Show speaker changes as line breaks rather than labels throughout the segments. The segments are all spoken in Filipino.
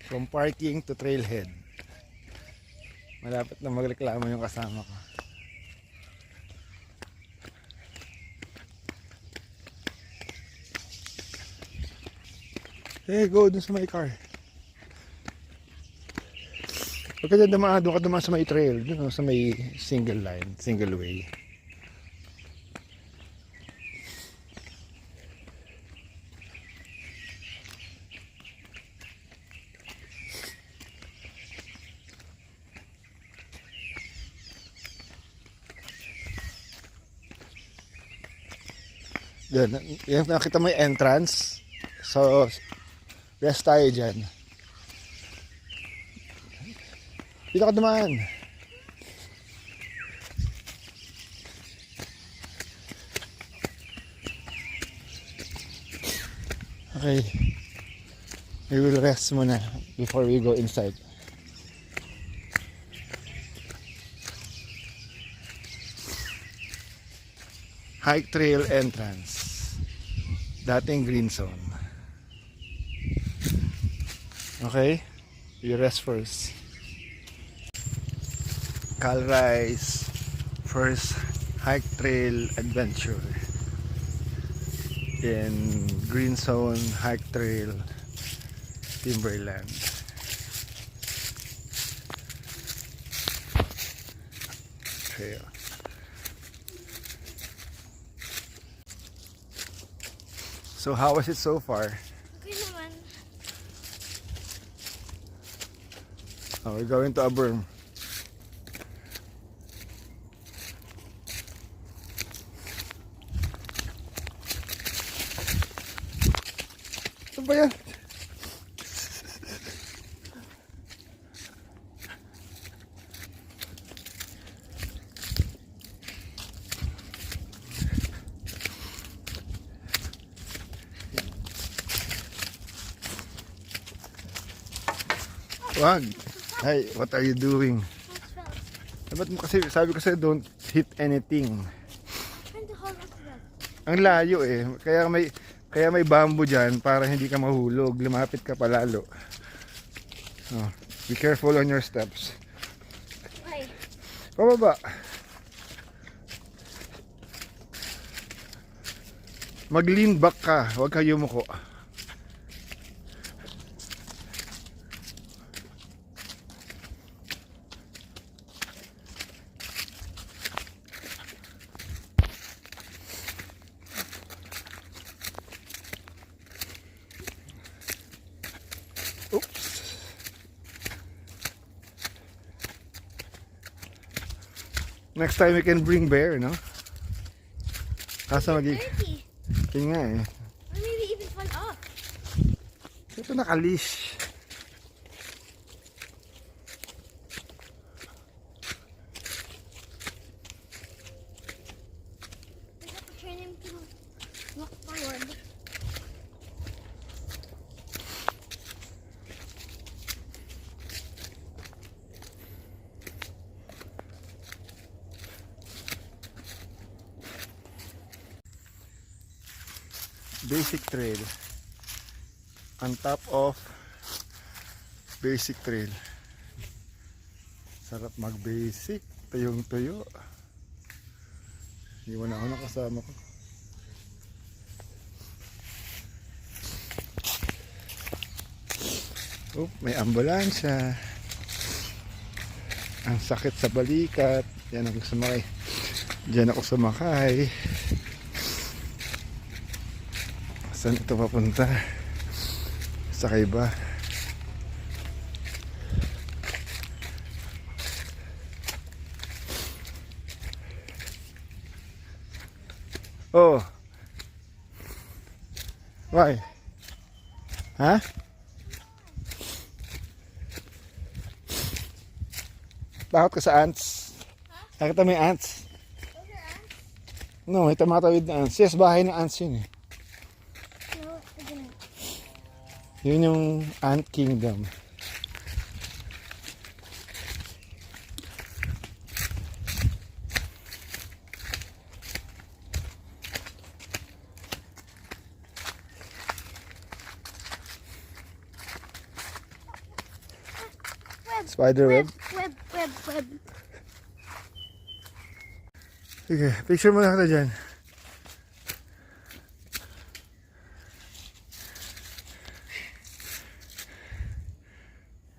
From parking to trailhead. Malapit na magreklamo yung kasama ko. Hey, go dun sa may car. Huwag ka dyan dumaan, doon ka dumaan sa may trail. Doon sa may single line, single way. Yan, nakita mo yung entrance. So, rest tayo dyan. Dito ka dumaan. Okay. We will rest muna before we go inside. Hike trail entrance. Dating green zone. Okay? You rest first. Calrise first hike trail adventure in green zone hike trail Timberland. Trail. So how was it so far?
Okay naman.
Oh, we're going to a berm. Ano ba yan? Wag. Hey, what are you doing? Ba't mo kasi, sabi ko sa'yo, don't hit anything.
Trying to hold on to that.
Ang layo eh. Kaya may bamboo dyan para hindi ka mahulog. Lumapit ka palalo. Oh, be careful on your steps.
Why?
Pababa. Mag-lean back ka. Huwag ka yumuko. Oops. Next time we can bring bear, no? Kaso
Dirty.
yun nga eh.
Or maybe even fall off.
Ito nakalish.
We have to train him to walk forward.
Basic trail. On top of basic trail. Sarap mag-basic. Tuyong tuyo. Iwan ako ng kasama ko. Oh, may ambulansya. Ang sakit sa balikat. Yan ako sumakay. Diyan ako sumakay. Saan ito papunta? Sakay ba? Oh. Why? Ha? Takot ka sa ants? Nakita mo yung ants?
Those are ants?
No, may tumatawid na ants. Yes, bahay ng ants yun eh.
No, isn't it?
Yun yung ant kingdom. Spider web.
Web.
Sige, picture mo na kita dyan.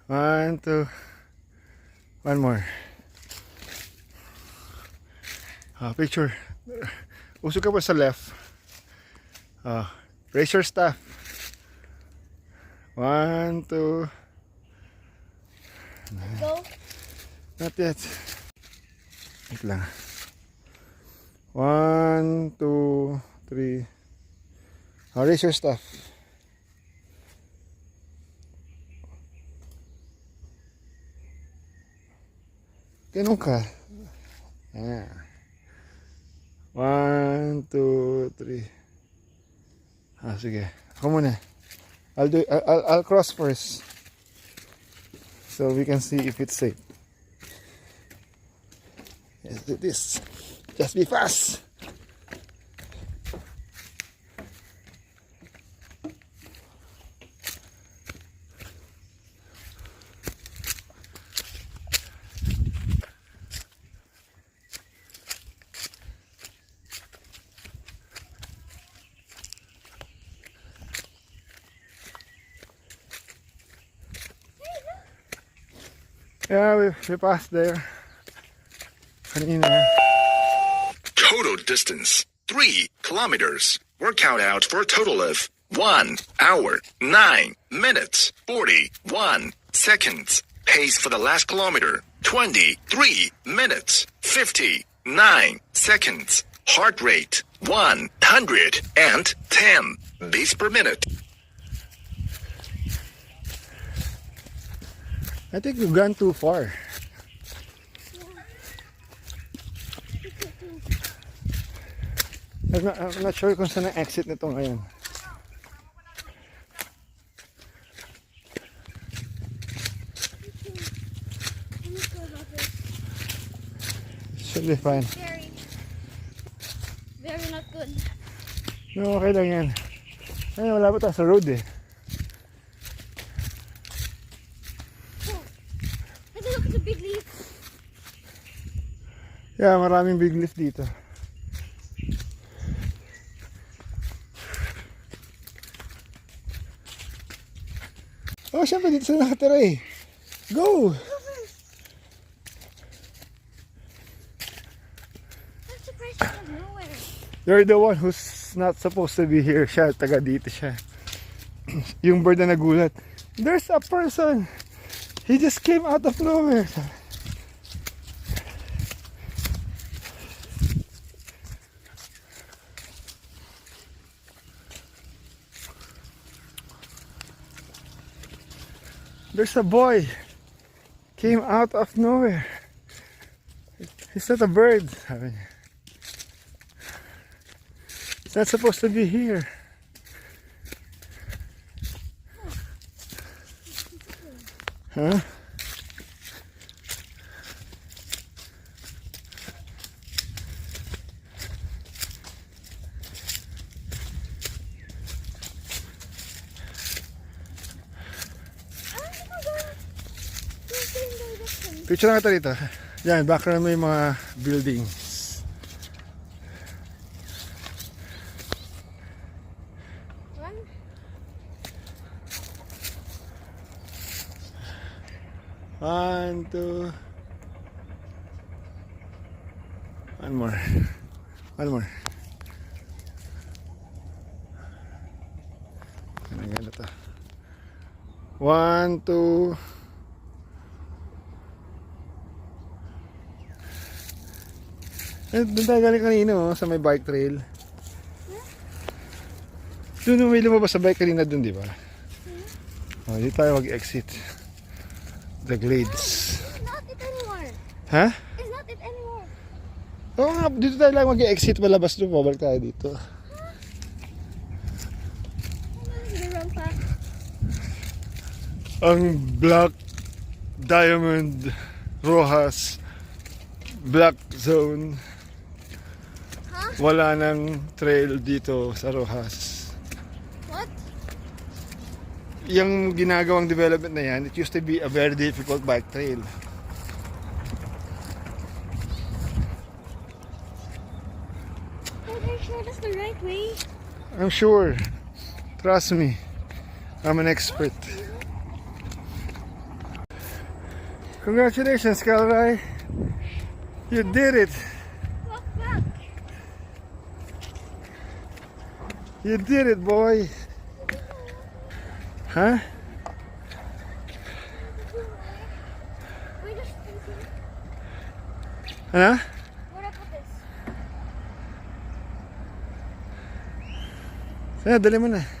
One, two. One more. Picture. Usog ka pa sa left. Raise your staff. One, two.
Go.
Not yet. Wait lang. One, two, three. Raise your staff. Ganun ka. Yeah. One, two, three. Sige. Ako muna. I'll cross first. So we can see if it's safe. Let's do this. Just be fast. Yeah, we passed there. Kanina.
Total distance 3 kilometers. Workout out for a total of 1 hour 9 minutes 41 seconds. Pace for the last kilometer 23 minutes 59 seconds. Heart rate 110 beats per minute.
I think we've gone too far. I'm not sure kung saan ang exit nito ngayon. Should be fine.
Very not good.
No, okay lang yan. Ay, wala pa tayo sa road eh.
Look at the big leaf.
Yeah, maraming big leaf dito. Oh, syempre dito sila nakatira eh. Go!
I'm surprised out of nowhere.
You're the one who's not supposed to be here. Siya, taga dito siya. Yung bird na nagulat. There's a person. He just came out of nowhere. There's a boy. Came out of nowhere. He's not a bird. Sabi niya. He's not supposed to be here. Huh? Picture na kita dito. Yan, background mo yung mga buildings. One, two. One more. One more. Ano to? One, two. Doon tayo galing kanina sa may bike trail. Doon may lumabas sa bike kanina doon, di ba? Dito tayo mag-exit. The Glades.
It's not it anymore.
Ha?
It's not it anymore.
Oo nga, dito tayo lang mag-exit. Malabas doon, babalik tayo dito.
The wrong path.
Ang Black Diamond Rojas Black Zone. Wala nang trail dito sa Rojas.
What?
yung ginagawang development na yan, it used to be a very difficult bike trail.
Dad, are you sure that's the right way?
I'm sure. Trust me. I'm an expert. Congratulations, Calray. You did it.
Walk back.
You did it, boy. Huh?
Wait, just
Ano?
where do I put this?
Dali mo na.